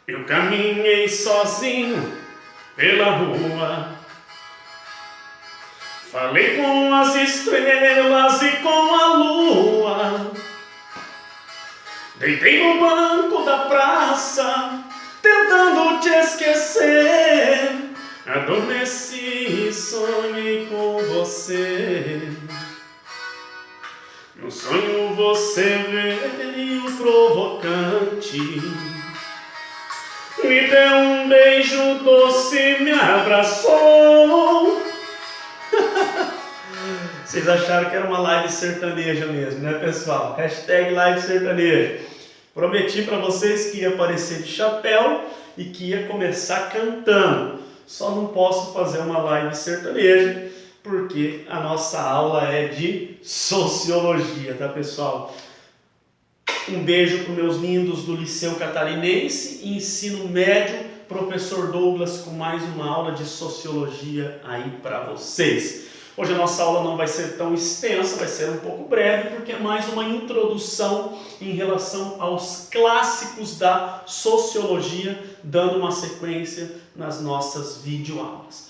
Eu caminhei sozinho pela rua, falei com as estrelas e com a lua, deitei no banco da praça, tentando te esquecer, adormeci e sonhei com você. No sonho você veio provocante, me deu um beijo doce, me abraçou. Vocês acharam que era uma live sertaneja mesmo, né, pessoal? Hashtag live sertaneja. Prometi para vocês que ia aparecer de chapéu e que ia começar cantando. Só não posso fazer uma live sertaneja porque a nossa aula é de sociologia, tá, pessoal? Um beijo para os meus lindos do Liceu Catarinense e Ensino Médio, professor Douglas, com mais uma aula de sociologia aí para vocês. Hoje a nossa aula não vai ser tão extensa, vai ser um pouco breve, porque é mais uma introdução em relação aos clássicos da sociologia, dando uma sequência nas nossas videoaulas.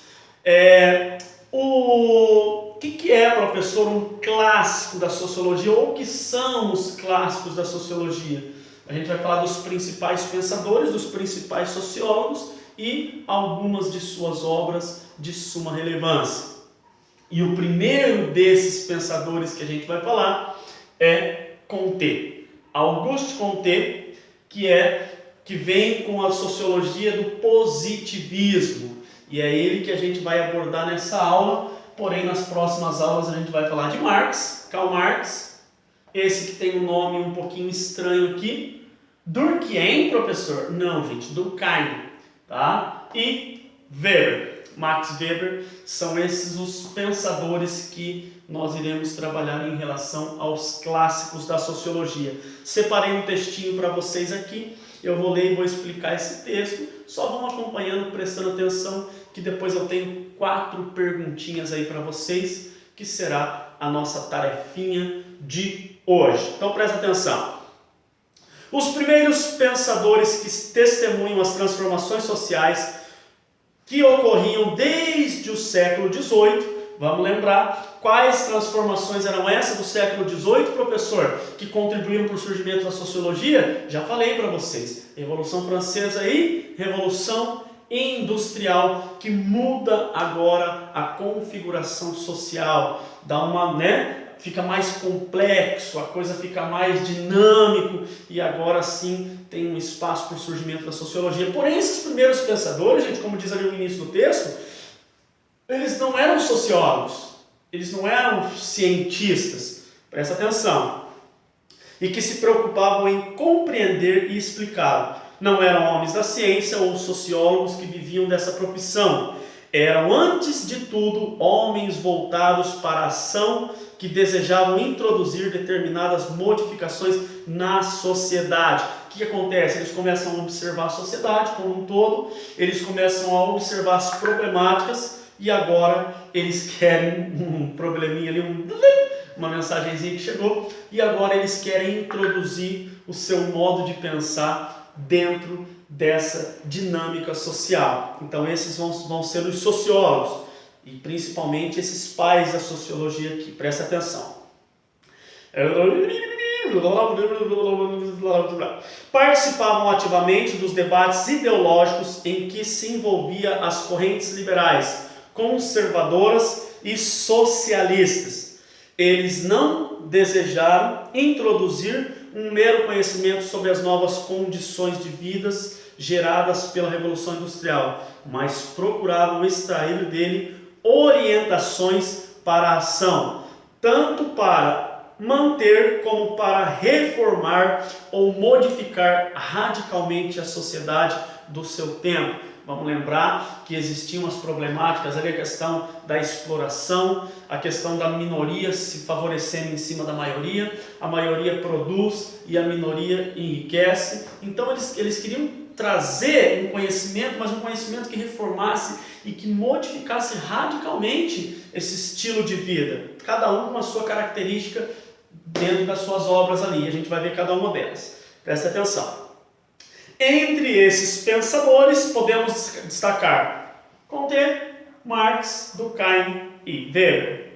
O que é, professor, um clássico da sociologia, ou o que são os clássicos da sociologia? A gente vai falar dos principais pensadores, dos principais sociólogos e algumas de suas obras de suma relevância. E o primeiro desses pensadores que a gente vai falar é Comte, Auguste Comte, que vem com a sociologia do positivismo. E é ele que a gente vai abordar nessa aula, porém nas próximas aulas a gente vai falar de Marx, Karl Marx, esse que tem um nome um pouquinho estranho aqui, Durkheim, professor? Não, gente, Durkheim, tá? E Weber, Max Weber, são esses os pensadores que nós iremos trabalhar em relação aos clássicos da sociologia. Separei um textinho para vocês aqui, eu vou ler e vou explicar esse texto, só vão acompanhando, prestando atenção, que depois eu tenho 4 perguntinhas aí para vocês, que será a nossa tarefinha de hoje. Então presta atenção. Os primeiros pensadores que testemunham as transformações sociais que ocorriam desde o século XVIII, vamos lembrar quais transformações eram essas do século XVIII, professor, que contribuíram para o surgimento da sociologia? Já falei para vocês, Revolução Francesa e Revolução Industrial, que muda agora a configuração social, dá uma, fica mais complexo, a coisa fica mais dinâmico e agora sim tem um espaço para o surgimento da sociologia. Porém, esses primeiros pensadores, gente, como diz ali no início do texto, eles não eram sociólogos, eles não eram cientistas, presta atenção, e que se preocupavam em compreender e explicar. Não eram homens da ciência ou sociólogos que viviam dessa profissão. Eram, antes de tudo, homens voltados para a ação, que desejavam introduzir determinadas modificações na sociedade. O que acontece? Eles começam a observar a sociedade como um todo, eles começam a observar as problemáticas e agora eles querem um probleminha ali, uma mensagenzinha que chegou, e agora eles querem introduzir o seu modo de pensar dentro dessa dinâmica social. Então esses vão ser os sociólogos e principalmente esses pais da sociologia aqui, presta atenção. Participavam ativamente dos debates ideológicos em que se envolvia as correntes liberais, conservadoras e socialistas. Eles não desejaram introduzir um mero conhecimento sobre as novas condições de vidas geradas pela Revolução Industrial, mas procuravam extrair dele orientações para a ação, tanto para manter como para reformar ou modificar radicalmente a sociedade do seu tempo. Vamos lembrar que existiam as problemáticas ali, a questão da exploração, a questão da minoria se favorecendo em cima da maioria, a maioria produz e a minoria enriquece. Então eles queriam trazer um conhecimento, mas um conhecimento que reformasse e que modificasse radicalmente esse estilo de vida, cada um com a sua característica dentro das suas obras ali, a gente vai ver cada uma delas. Presta atenção. Entre esses pensadores, podemos destacar Comte, Marx, Durkheim e Weber.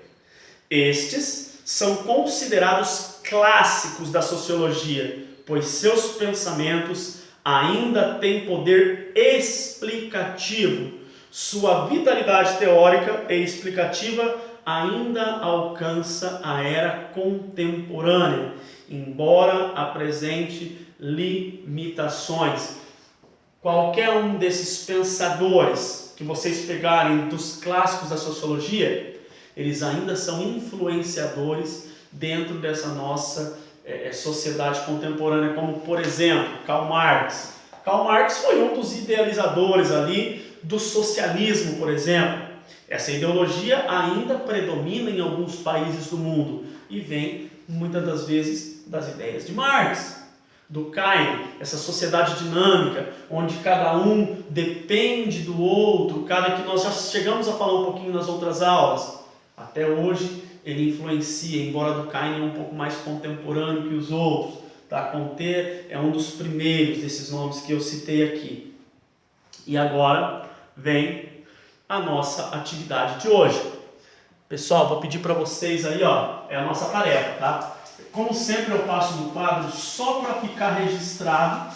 Estes são considerados clássicos da sociologia, pois seus pensamentos ainda têm poder explicativo. Sua vitalidade teórica e explicativa ainda alcança a era contemporânea, embora apresente limitações. Qualquer um desses pensadores que vocês pegarem dos clássicos da sociologia, eles ainda são influenciadores dentro dessa nossa sociedade contemporânea, como por exemplo, Karl Marx. Karl Marx foi um dos idealizadores ali do socialismo, por exemplo. Essa ideologia ainda predomina em alguns países do mundo e vem muitas das vezes das ideias de Marx. Durkheim, essa sociedade dinâmica, onde cada um depende do outro, que nós já chegamos a falar um pouquinho nas outras aulas. Até hoje ele influencia, embora Durkheim é um pouco mais contemporâneo que os outros. Tá? Comte é um dos primeiros desses nomes que eu citei aqui. E agora vem a nossa atividade de hoje. Pessoal, vou pedir para vocês aí, ó, é a nossa tarefa, tá? Como sempre eu passo no quadro só para ficar registrado.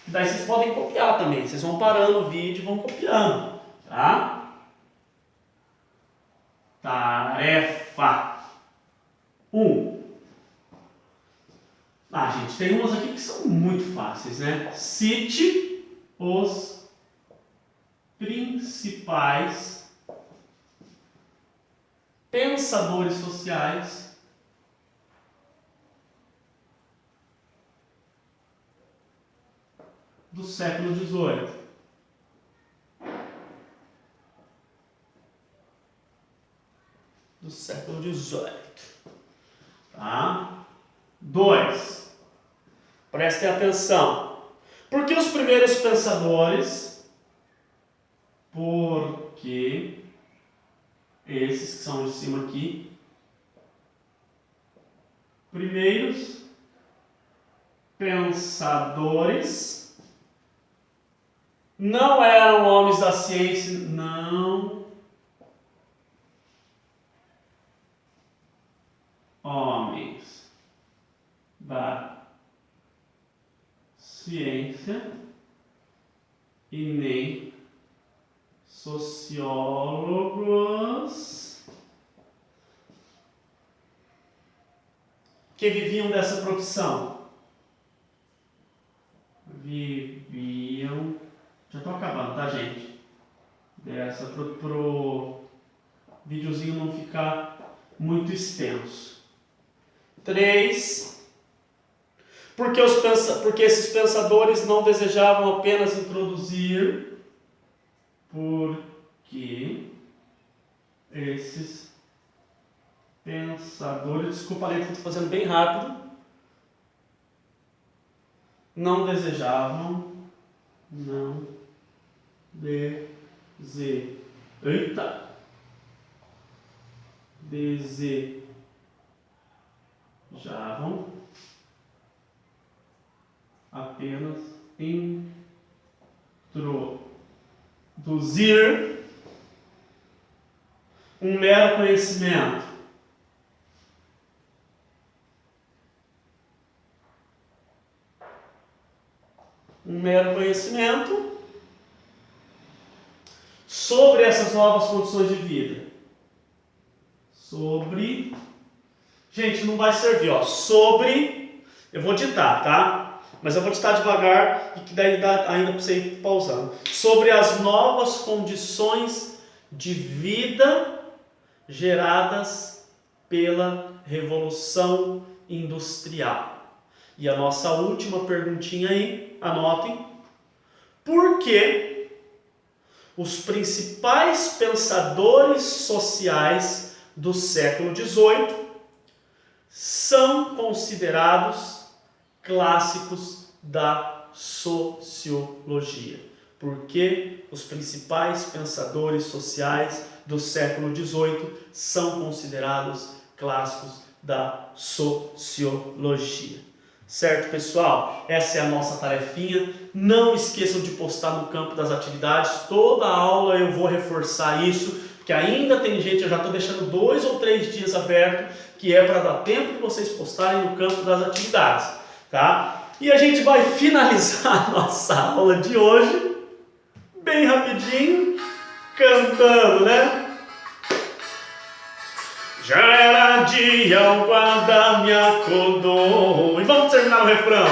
Daí vocês podem copiar também. Vocês vão parando o vídeo e vão copiando, tá? Tarefa 1. Gente, tem umas aqui que são muito fáceis, né? Cite os principais pensadores sociais do século XVIII. Do século XVIII. Tá? 2. Prestem atenção. Por que os primeiros pensadores? Porque esses que são de cima aqui, primeiros pensadores não eram homens da ciência, não homens da ciência e nem sociólogos que viviam dessa profissão. Viviam. Já estou acabando, tá, gente? Dessa pro videozinho não ficar muito extenso. 3. Porque esses pensadores não desejavam apenas introduzir. Porque esses pensadores, desculpa aí que eu estou fazendo bem rápido, não desejavam, desejavam apenas introduzir um mero conhecimento. Sobre essas novas condições de vida. Gente, não vai servir, ó. Eu vou ditar, tá? Mas eu vou ditar devagar e que daí dá ainda para você ir pausando. Sobre as novas condições de vida geradas pela Revolução Industrial. E a nossa última perguntinha aí, anotem. Por que os principais pensadores sociais do século XVIII são considerados clássicos da sociologia? Por que os principais pensadores sociais do século XVIII são considerados clássicos da sociologia? Certo, pessoal? Essa é a nossa tarefinha. Não esqueçam de postar no campo das atividades. Toda aula eu vou reforçar isso, porque ainda tem gente, eu já estou deixando 2 ou 3 dias aberto, que é para dar tempo de vocês postarem no campo das atividades, tá? E a gente vai finalizar a nossa aula de hoje, bem rapidinho, cantando, né? Já era dia, o guarda me acordou. E vamos terminar o refrão.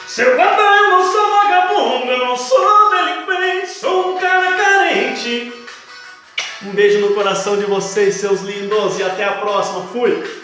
Seu guarda, eu não sou vagabundo, eu não sou delinquente, sou um cara carente. Um beijo no coração de vocês, seus lindos, e até a próxima. Fui!